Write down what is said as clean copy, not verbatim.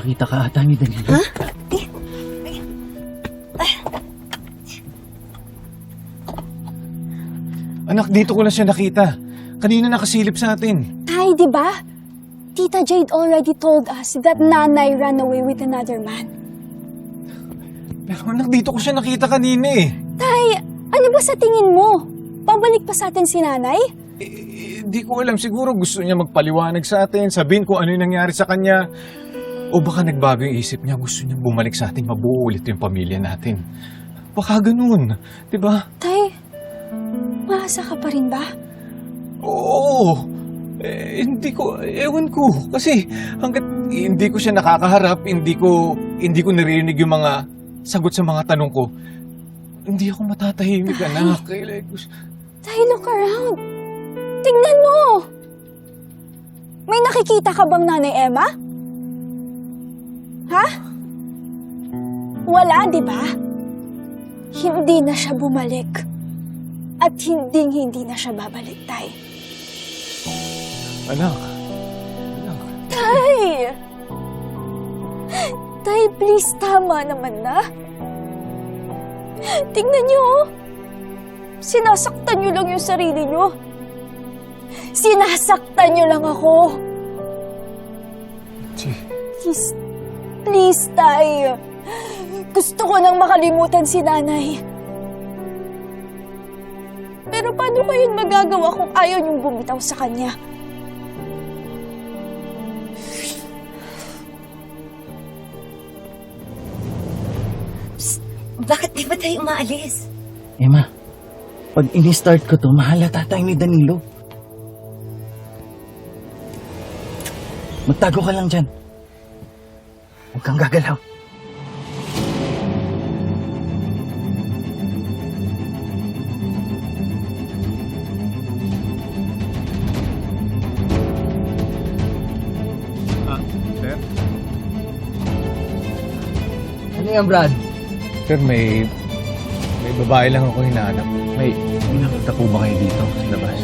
nakita ka ata ni Danilo. Ha? Anak, dito ko lang siya nakita. Kanina nakasilip sa atin. Tay, di ba? Tita Jade already told us that Nanay ran away with another man. Pero anak, dito ko siya nakita kanina eh. Tay, ano ba sa tingin mo? Pabalik pa sa atin si Nanay? Di ko alam. Siguro gusto niya magpaliwanag sa atin, sabihin kung ano yung nangyari sa kanya. O baka nagbago yung isip niya, gusto niya bumalik sa atin, mabuo ulit yung pamilya natin. Baka ganun, di ba? Tay, maasa ka pa rin ba? Oo. Hindi ko, ewan ko. Kasi hanggat hindi ko siya nakakaharap, hindi ko naririnig yung mga sagot sa mga tanong ko, hindi ako matatahimik, anak. Tay, look around. Tingnan mo. May nakikita ka bang Nanay Emma? Ha? Wala, di ba? Hindi na siya bumalik. At hindi na siya babalik, Tay. Anak. Tay! Tay, please, tama naman na. Tingnan niyo, oh. Sinasaktan niyo lang yung sarili niyo. Sinasaktan niyo lang ako. Please, please, Tay. Gusto ko nang makalimutan si Nanay. Pero paano ko yun magagawa kung ayaw niyong bumitaw sa kanya? Bakit di ba tayo umaalis? Emma, pag ini-start ko to, mahalata tayo ni Danilo. Magtago ka lang dyan. Huwag kang gagalaw. Sir? Ano yan, Brad? Sir, may babae lang ako hinahanap. May nakita po ba kayo dito sa labas?